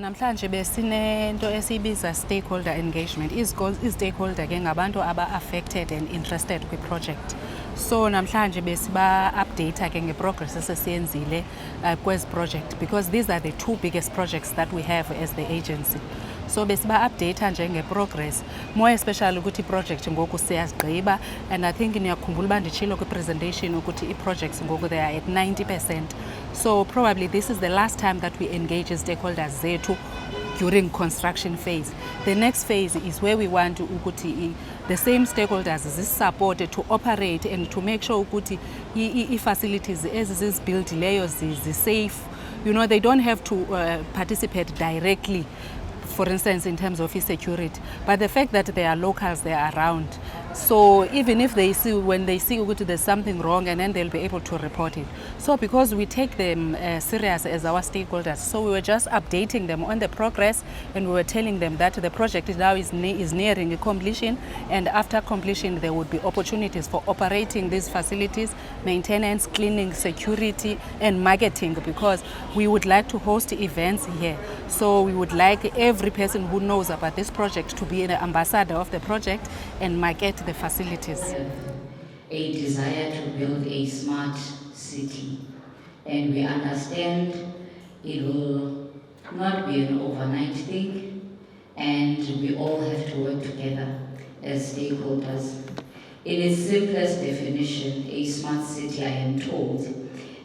Namhlanje besinento esibiza stakeholder engagement. Stakeholder ke ngabantu aba-affected and interested kwi-project. So namhlanje besiba-update ke nge-progress esesiyenzile kwezi project, because these are the two biggest projects that we have as the agency. So besiba-update nje nge-progress, more especially ukuthi i-project ngoku siyazigqiba, and I think niyakhumbula uba nditshilo kwi-presentation ukuthi i-projects ngoku they are at 90%. So probably this is the last time that we engage stakeholders zethu during construction phase. The next phase is where we want ukuthi the same stakeholders is supported to operate and to make sure ukuthi i-facilities ezizizbuildileyo safe. You know, they don't have to participate directly, for instance, in terms of security, but the fact that they are locals, they are around. So even if they see, when they see there's something wrong, and then they'll be able to report it. So because we take them serious as our stakeholders, so we were just updating them on the progress, and we were telling them that the project now is nearing completion, and after completion there would be opportunities for operating these facilities, maintenance, cleaning, security, and marketing, because we would like to host events here. So we would like every person who knows about this project to be an ambassador of the project and market the facilities. A desire to build a smart city, and we understand it will not be an overnight thing, and we all have to work together as stakeholders. In its simplest definition, a smart city, I am told,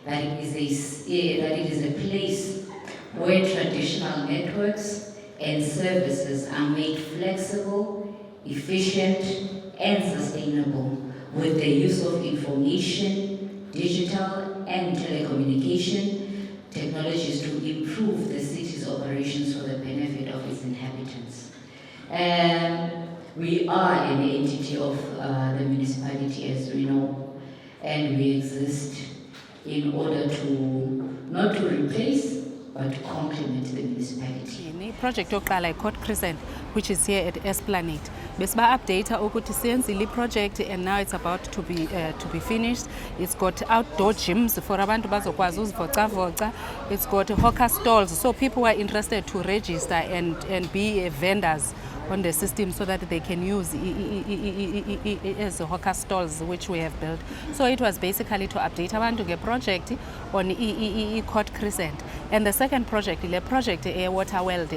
that it is a place where traditional networks and services are made flexible, efficient, and sustainable, with the use of information, digital and telecommunication technologies to improve the city's operations for the benefit of its inhabitants. We are an entity of the municipality, as we know, and we exist in order to not to replace but to complement the municipality. Project yokuqala Crescent, which is here at Esplanade. Besiba-update ukuthi siyenzile project, and now it's about to be finished. It's got outdoor gyms for abantu bazokwazi uzivocavoca. It's got hawker stalls, so people who are interested to register and be vendors on the system, so that they can use as hawker stalls, which we have built. So it was basically to update abantu nge-project on Crescent. And the second project, the project Waterworld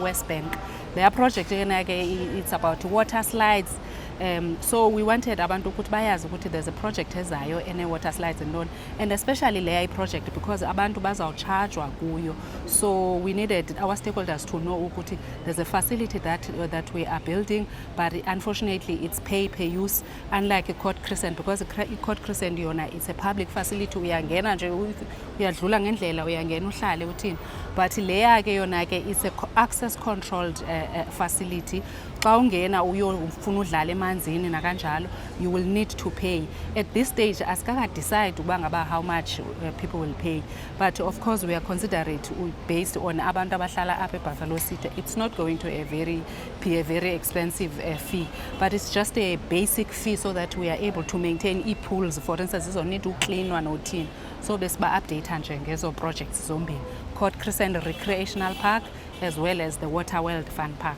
West Bank. Their project it's about water slides. So we wanted abantu ukuthi bayazi ukuthi there's a project ezayo ene water slides and especially leya project, because abantu bazawuchargewa kuyo. So we needed our stakeholders to know ukuthi there's a facility that we are building, but unfortunately it's pay per use, unlike Crescent, because Crescent yona it's a public facility. Uyangena nje uyadlula ngendlela, uyangena uhlale uthini, but leya ke yona ke it's a access controlled facility. Xa ungena uyofuna udlala emanzini nakanjalo, you will need to pay. At this stage asikaka decide ukuba ngaba how much people will pay, but of course we are considerate based on abantu abahlala apha eBuffalo City. It's not going to be a very expensive fee, but it's just a basic fee, so that we are able to maintain pools, for instance, need to clean one or team. So besiba-update nje ngezo projects zombini, Crescent Recreational Park as well as the Waterworld Fun Park.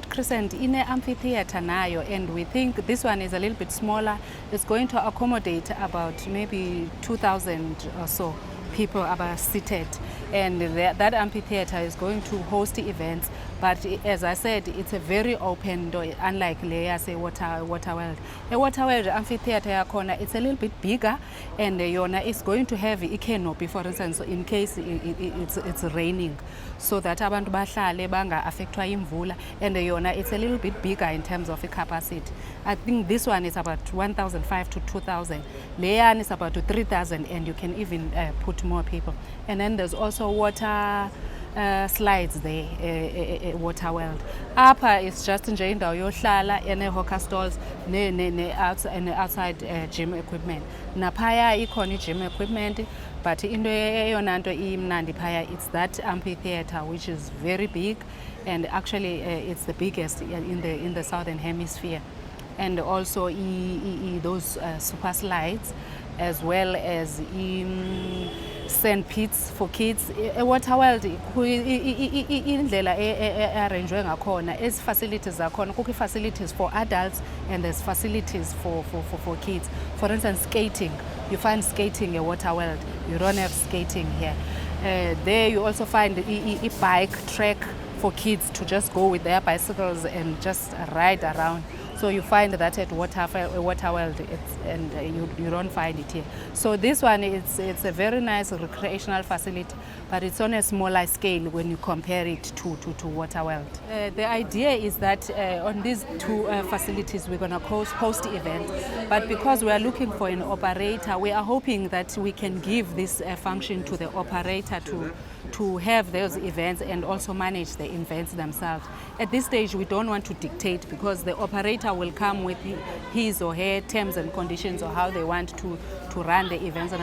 Crescent in an amphitheater nayo, and we think this one is a little bit smaller. It's going to accommodate about maybe 2,000 or so people are seated, and that amphitheater is going to host events. But as I said, it's a very open door, unlike Waterworld. A Waterworld amphitheater yakona, it's a little bit bigger, and yona is going to have a canopy, for instance, in case it's raining, so that abantu bahlale banga affectwa imvula, and yona it's a little bit bigger in terms of capacity. I think this one is about 1,500 to 2,000. Leyan is about 3,000, and you can even put more people. And then there's also water slides there, Waterworld. Upper is just nje indawo yohlala ene hawker stalls outside gym equipment. Naphaya ikhona gym equipment, but into eyona nto imnandi phaya, it's that amphitheater, which is very big, and actually it's the biggest in the southern hemisphere. And also those super slides, as well as sand pits for kids. Waterworld indlela arrangwe ngakhona is facilities zakhona kukho facilities for adults and there's facilities for kids. For instance, skating. You find skating at Waterworld. You don't have skating here. There you also find a bike track for kids to just go with their bicycles and just ride around. So you find that at Waterworld, and you don't find it here. So this one, it's a very nice recreational facility, but it's on a smaller scale when you compare it to Waterworld. The idea is that on these two facilities, we're going to host events, but because we are looking for an operator, we are hoping that we can give this function to the operator to have those events and also manage the events themselves. At this stage, we don't want to dictate because the operator will come with his or her terms and conditions or how they want to run the events.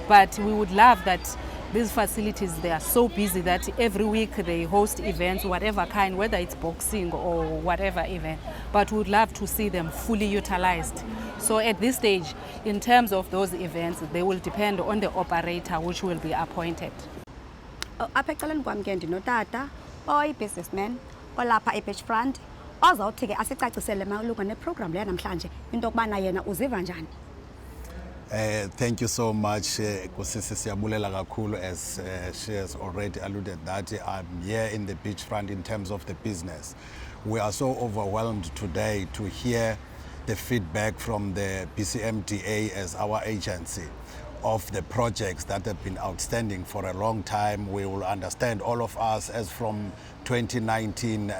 But we would love that these facilities, they are so busy that every week they host events, whatever kind, whether it's boxing or whatever event. But we would love to see them fully utilized. So at this stage, in terms of those events, they will depend on the operator which will be appointed. Apha ecaleni kwam ke ndinotata oyi-businessman olapha e-beachfront ozawuthi ke asicacisele malunga neprogram leya namhlanje into yokubana yena uziva njani. Thank you so much, Kusisi Siyabulela kakhulu, as she has already alluded that I'm here in the beachfront in terms of the business. We are so overwhelmed today to hear the feedback from the BCMDA as our agency of the projects that have been outstanding for a long time. We will understand, all of us, as from 2019,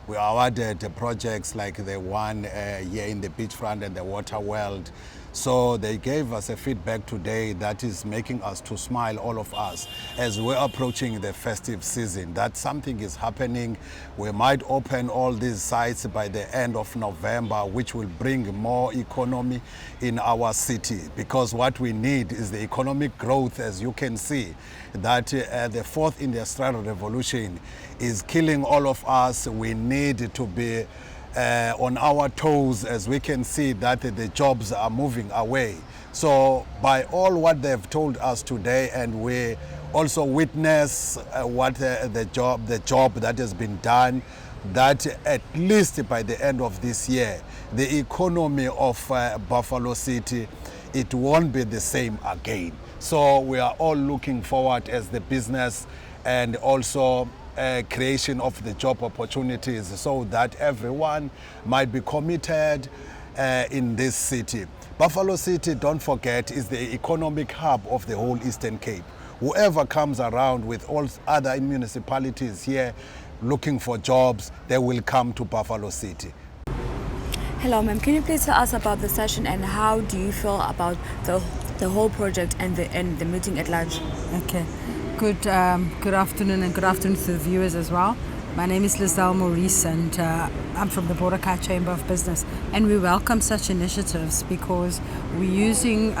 we awarded projects like the one here in the beachfront and the Waterworld. So they gave us a feedback today that is making us to smile, all of us, as we're approaching the festive season, that something is happening. We might open all these sites by the end of November, which will bring more economy in our city, because what we need is the economic growth. As you can see, that the fourth industrial revolution is killing all of us. We need to be on our toes, as we can see that the jobs are moving away. So by all what they've told us today, and we also witness what the job that has been done, that at least by the end of this year, the economy of Buffalo City, it won't be the same again. So we are all looking forward as the business and also creation of the job opportunities, so that everyone might be committed in this city. Buffalo City, don't forget, is the economic hub of the whole Eastern Cape. Whoever comes around with all other municipalities here looking for jobs, they will come to Buffalo City. Hello ma'am, can you please tell us about the session and how do you feel about the whole project and the meeting at large? Okay. Good afternoon, and good afternoon to the viewers as well. My name is Lizelle Maurice, and I'm from the Boracay Chamber of Business, and we welcome such initiatives because we're using,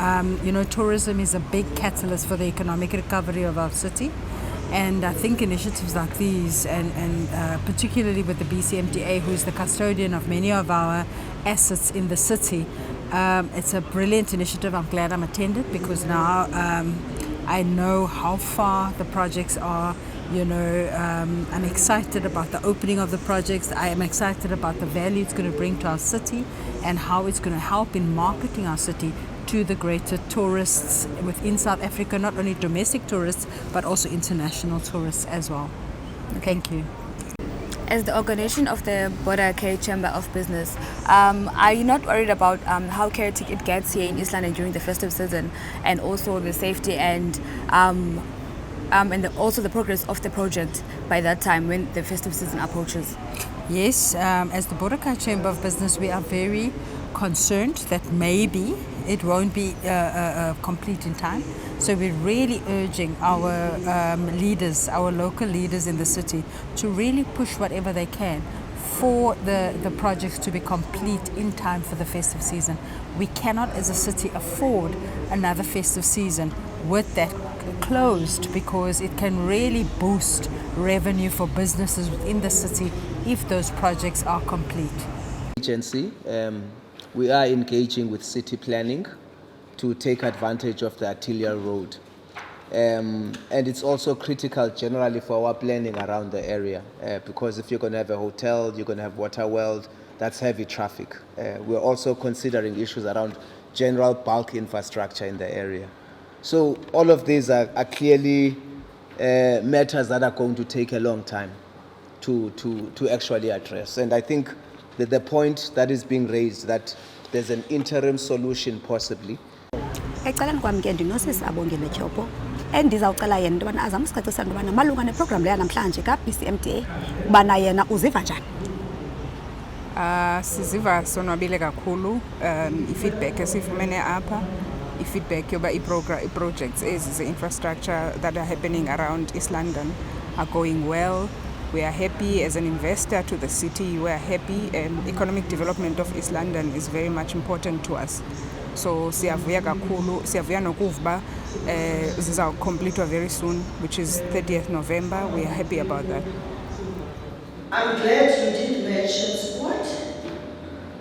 tourism is a big catalyst for the economic recovery of our city, and I think initiatives like these, and particularly with the BCMDA, who is the custodian of many of our assets in the city, it's a brilliant initiative. I'm glad I'm attended because now I know how far the projects are. I'm excited about the opening of the projects. I am excited about the value it's going to bring to our city and how it's going to help in marketing our city to the greater tourists within South Africa, not only domestic tourists, but also international tourists as well. Thank you. As the organization of the Boracay Chamber of Business, are you not worried about how chaotic it gets here in East London during the festive season, and also the safety and also the progress of the project by that time when the festive season approaches? Yes, as the Boracay Chamber of Business, we are very concerned that maybe it won't be complete in time. So we're really urging our leaders, our local leaders in the city, to really push whatever they can for the projects to be complete in time for the festive season. We cannot as a city afford another festive season with that closed, because it can really boost revenue for businesses within the city if those projects are complete. Agency, we are engaging with city planning to take advantage of the Artillery Road. And it's also critical generally for our planning around the area because if you're going to have a hotel, you're going to have Waterworld, that's heavy traffic. We're also considering issues around general bulk infrastructure in the area. So all of these are clearly matters that are going to take a long time to actually address. And I think that the point that is being raised, that there's an interim solution possibly. Ecaleni kwami ke ndinosisi Abongile Tyhopho endizawucela yena into yobana azame usicacisela into yobana malunga neprogram leya namhlanje ka-BCMDA ubana yena uziva njani. Siziva sonwabile kakhulu i-feedback esifumene apha i-feedback yoba i-projects ezi ze-infrastructure that are happening around East London are going well. We are happy as an investor to the city. We are happy. Economic development of East London is very much important to us. So siyavuya kakhulu, siyavuya nokuva zizawucompletwa very soon, which is 30th November. We are happy about that. I'm glad you did mention sport,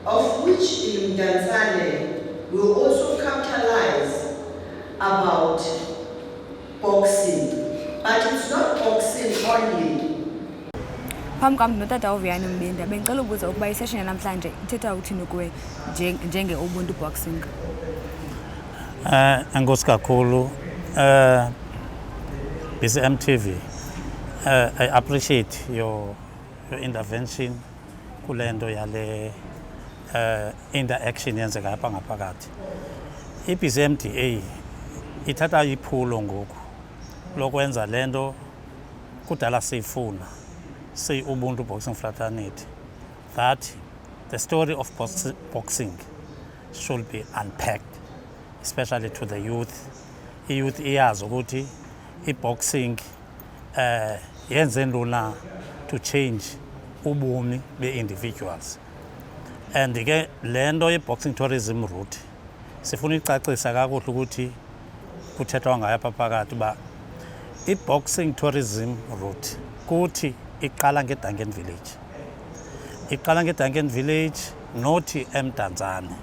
of which in Tanzania will also capitalize about boxing. But it's not boxing only. Phambi kwam notata uVuyani Mbinda bengicela ukubuza ukuba isession yanamhlanje ithetha uthini kuwe njenge Ubuntu Boxing. Enkosi kakhulu BcmTv. I appreciate your intervention kule nto yale interaction yenzeka apha ngaphakathi. I-BCMDA ithatha iphulo ngoku lokwenza le nto kudala siyifuna Ubuntu Boxing Fraternity, that the story of boxing should be unpacked, especially to the youth. I-youth iyazi ukuthi i-boxing yenze lula to change ubomi be-individuals. And ke le nto ye-boxing tourism route sifuna icacisa kakuhle ukuthi kuthethwa ngayo apha phakathi uba i-boxing tourism route kuthi iqala ngeDuncan Village. Iqala ngeDuncan Village nothi eMdantsane.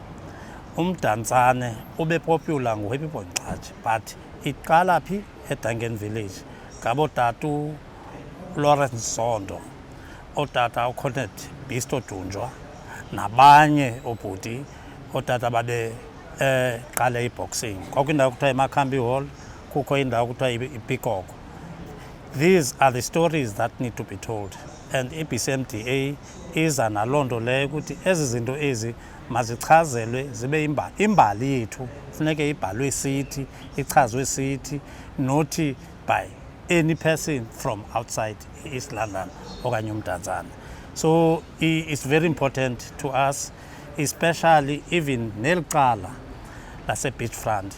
Umdantsane ube popular ngoHappy Bonxathi, but iqala phi eDuncan Village. Ngabo tatu Lawrence Zondo, otata uConnect Bisto Dunjwa, nabanye obhuti otata babe qale iboxing. Kwakundawo kuthiwa iMakhambi Hall, kukho indawo kuthiwa iPeacock. These are the stories that need to be told, and BCMDA iza naloo nto leyo ukuthi ezi zinto ezi mazichazelwe zibe imbali yethu funeke ibhalwe sithi ichazwe sithi not by any person from outside East London okanye uMdantsane. So it's very important to us, especially even nelicala lase beachfront.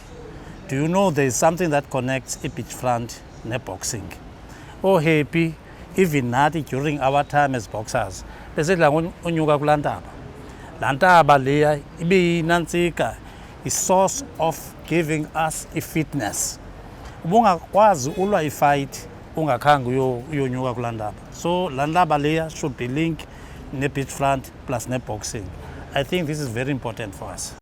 Do you know there is something that connects a beachfront ne-boxing? Oh happy, even nathi during our time as boxers besidla unyuka kulaa ntaba. Laa ntaba leya ibe yinantsika, a source of giving us a fitness. Ubungakwazi ulwa ifight ungakhange uyonyuka kulaa ntaba. So laa ntaba leya should be linked ne-beachfront plus ne-boxing. I think this is very important for us.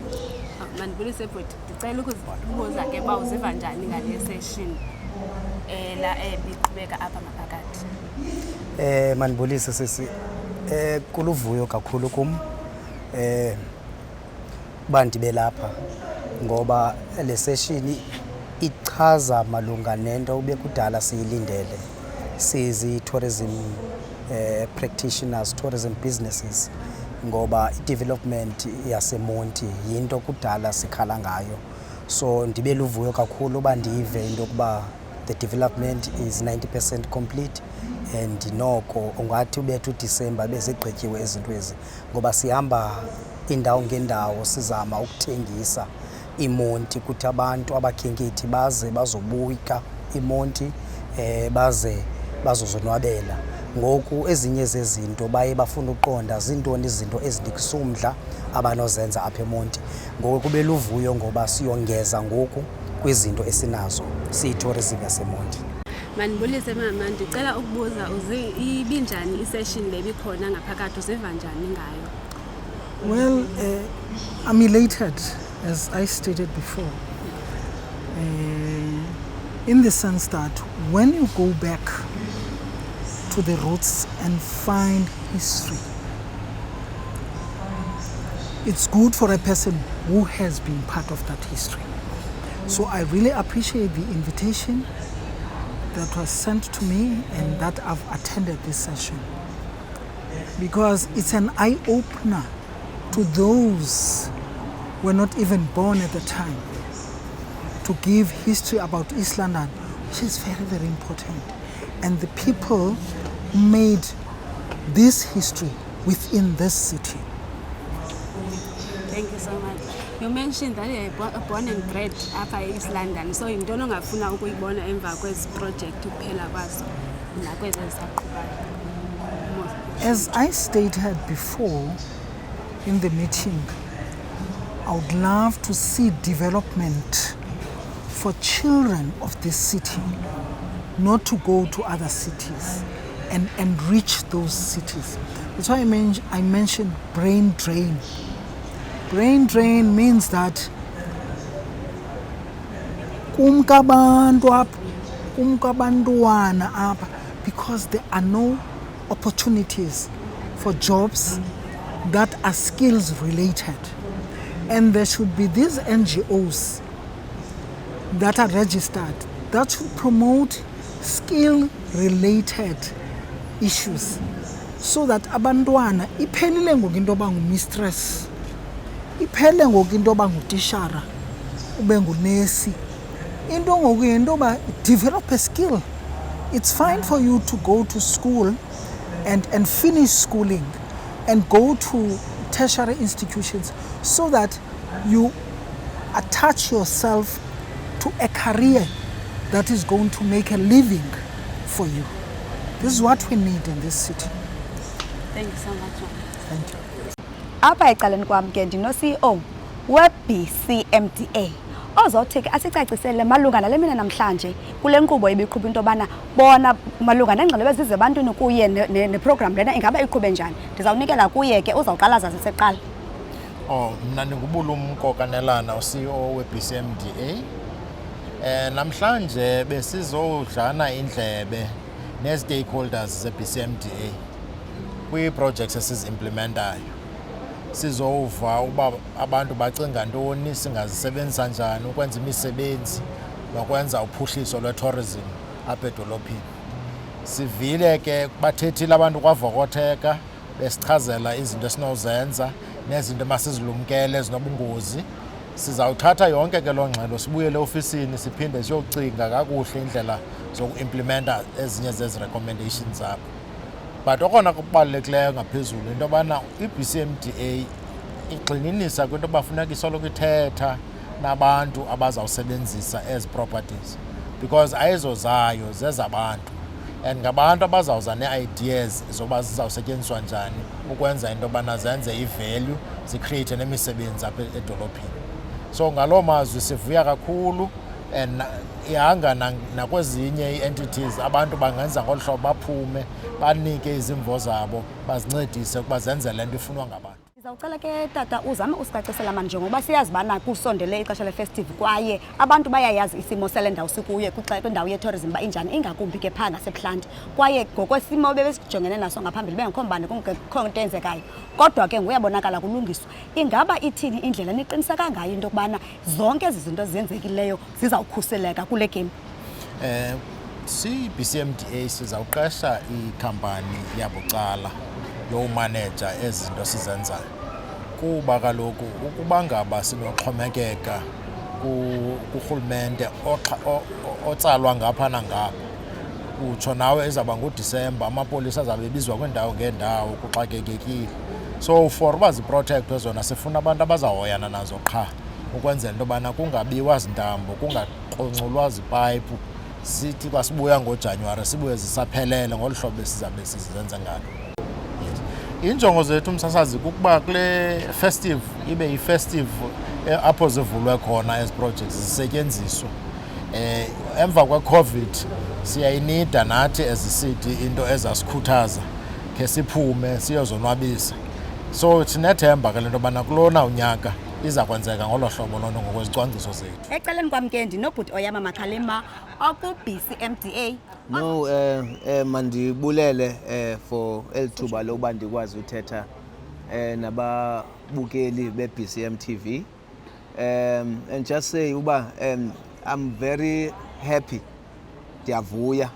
Mandibulise bhuti, ndicela ukuzibuza ke uba uziva njani ngale session la ebiqhubeka apha ngaphakathi. Mandibulise sisi, kuluvuyo kakhulu kum uba ndibe lapha ngoba le session ichaza malunga nento ube kudala siyilindele sizi-tourism practitioners, tourism businesses, ngoba i-development yaseMonti yinto kudala sikhala ngayo. So ndibe luvuyo kakhulu uba ndive into yokuba the development is 90% complete, and noko ungathi ubethu uDisemba bezigqityiwe ezinto ezi ngoba sihamba indawo ngendawo sizama ukuthengisa iMonti kuthi abantu abakhenkethi baze bazobuka iMonti baze bazozonwabela. Ngoku ezinye zezinto baye bafuna uqonda zintoni izinto ezinikisumdla abanozenza apha eMonti. Ngoku kube luvuyo ngoba siyongeza ngoku kwizinto esinazo siyi-tourism yaseMonti. Mandibulise mama, ndicela ukubuza ibinjani isession le bikhona ngaphakathi, uziva njani ngayo? Well, I'm elated, as I stated before. in the sense that when you go back to the roots and find history, it's good for a person who has been part of that history. So I really appreciate the invitation that was sent to me and that I've attended this session, because it's an eye-opener to those who were not even born at the time, to give history about East London, which is very, very important. And the people who made this history within this city. Thank you so much. You mentioned that you are born and bred up in East London, so you don't know if you born emva kwezi project kuphela kwazo nakwezi ezisaqhubayo. As I stated before in the meeting, I would love to see development for children of this city, not to go to other cities and enrich those cities. That's why I mentioned brain drain. Brain drain means that because there are no opportunities for jobs that are skills related. And there should be these NGOs that are registered that should promote skill related issues, so that abantwana iphelile ngoku into yoba ngumistress, iphele ngoku into yoba ngutishara, ube ngunesi. Into ngoku yinto yoba develop a skill. It's fine for you to go to school and finish schooling and go to tertiary institutions so that you attach yourself to a career that is going to make a living for you. This is what we need in this city. Thank you so much. Thank you. Apha ecaleni kwam ke ndino-CEO we-BCMDA ozawuthi asicacisele malunga nale mina namhlanje kule nkqubo ibiqhuba into yobana bona malunga neengxelo ezize ebantwini kuye neprogram lena ingaba iqhube njani. Ndizawunikela kuye ke uzawuqalaza siseqala. Mna ndingubulumko Kanelana, uCEO we-BCMDA. Namhlanje besizodlana indlebe ne-stakeholders ze-BCMDA kwii-projects esizimplementayo. Sizova uba abantu bacinga ntoni, singazisebenzisa njani ukwenza imisebenzi nokwenza uphuhliso lwe-tourism apha edolophini. Sivile ke bathethile abantu kwavokotheka besichazela izinto esinozenza nezinto masizilumkele ezinobungozi. Sizawuthatha yonke ke loo ngxelo sibuyele ofisini siphinde siyocinga kakuhle indlela zoku-implementa ezinye zezi recommendations apho. But okona kubalulekileyo ngaphezulu into yobana i-BCMDA igxininisa kwinto yoba funeka isoloko ithetha nabantu abazawusebenzisa ezi properties, because ayizozayo zezabantu and ngabantu abazawuza nee-ideas zoba zizawusetyenziswa njani ukwenza into yobana zenze i-value, zicreate nemisebenzi apha edolophini. So ngaloo mazwi sivuya kakhulu, and ihanga nakwezinye ii-entities abantu bangenza ngolu hlobo, baphume banike izimvo zabo bazincedise ukuba zenze le nto ifunwa ngabantu. Ndizawucela ke tata uzame usicacisela manje ngoba siyazi bana kusondele ixesha le-festive kwaye abantu bayayazi isimo sele ndawo sikuyo kwindawo ye-tourism uba injani, ingakumbi ke phaa ngasePlant. Kwaye ngokwesimo bebesijongene naso ngaphambili bengekho mbane kungekho nto enzekayo, kodwa ke nguyabonakala kulungiswa. Ingaba ithini indlela niqiniseka ngayo into yokubana zonke ezi zinto zenzekileyo zizawukhuseleka kule game? BCMDA sizawuqesha ikhampani yabucala yomaneja ezi zinto sizenzayo, kuba kaloku ukuba ngaba sinoxhomekeka kurhulumente otsalwa ngapha nangapha, utsho nawe izawuba nguDisemba amapolisa azawube ebizwa kwiindawo ngeendawo kuxakekekile. So for uba ziprotektwe zona sifuna abantu abazahoyana nazo qha ukwenzela into yobana kungabiwa zintambo, kungaqonculwa zipayipu, sithi xa sibuya ngoJanuwari sibuye zisaphelele ngolu hlobo esizabe sizenza ngalo. Injongo zethu umsasazi kukuba kule festive ibe yi-festive apho zivulwe khona ezi projects zisetyenziswa. Emva kwe-COVID siyayinida nathi as a-city into ezasikhuthaza khe siphume siyozonwabisa. So sinethemba ke le nto yobana kulona unyaka iza kwenzeka ngolo hlobo loo nto ngokwezicwangciso zethu. Eceleni kwam ke ndinobhuti Oyama Makhalima oku-BCMDA. No, mandibulele for elithuba lokuba ndikwazi uthetha nababukeli be-BcmTv. And just say uba I'm very happy, ndiyavuya.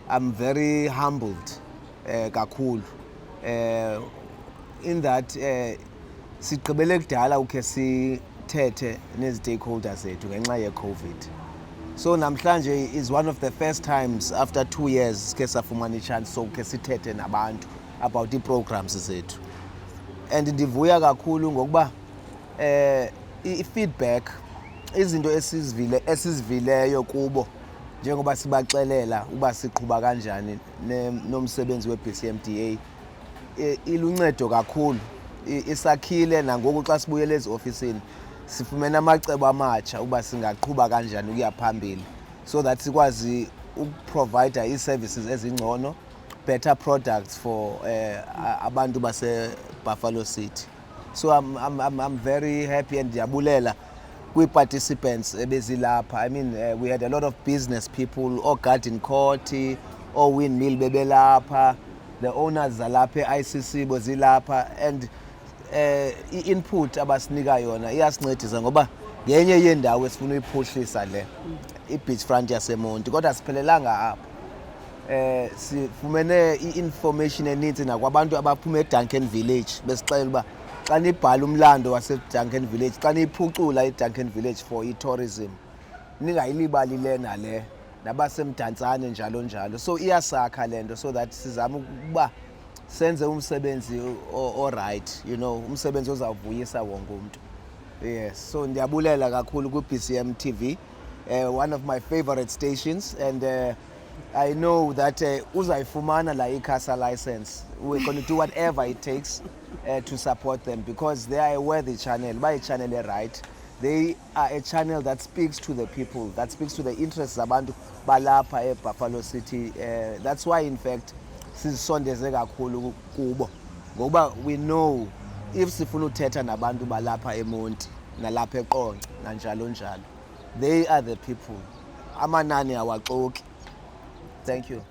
I'm very humbled kakhulu in that sigqibele kudala ukhe sithethe nezi-stakeholders zethu ngenxa ye-COVID. So namhlanje is one of the first times after 2 years ke safumana ichance sokhe sithethe nabantu about ii-programs zethu. And ndivuya kakhulu ngokuba i-feedback, izinto esizivileyo kubo njengoba sibaxelela uba siqhuba kanjani nomsebenzi we-BCMDA iluncedo kakhulu. Isakhile nangoku xa sibuyele eziofisini sifumene amacebo amatsha uba singaqhuba kanjani ukuya phambili so that sikwazi ukuprovide ii-services ezingcono, better products for abantu base-Buffalo City. So I'm very happy and ndiyabulela kwi-participants ebezilapha. I mean, we had a lot of business people, Garden Court, Windmill bebelapha, the owners zalapha e-ICC bozilapha, and i-input abasinika yona iyasincedisa ngoba ngenye yendawo esifuna uyiphuhlisa le i-beachfront yaseMonti, kodwa siphelelanga apho. Sifumene i-information eninzi nakwabantu abaphuma eDuncan Village besixelela uba xa nibhala umlando waseDuncan Village, xa niyiphucula iDuncan Village for i-tourism, ningayilibali le nale nabasemdantsane njalo njalo. So iyasakha le nto so that sizame ukuba senze umsebenzi right, you know, umsebenzi ozawuvuyisa wonke umuntu. Yes, so ndiyabulela kakhulu ku-BcmTv, one of my favorite stations, and I know that uzayifumana la ICASA license. We're going to do whatever it takes to support them because they are a worthy channel. By a channel right, they are a channel that speaks to the people, that speaks to the interests abantu balapha eBuffalo City. That's why, in fact, sizisondeze kakhulu kubo ngoba we know if sifuna uthetha nabantu balapha eMonti nalapha eQonce nanjalo njalo, they are the people. Amanani awaxoki. Thank you.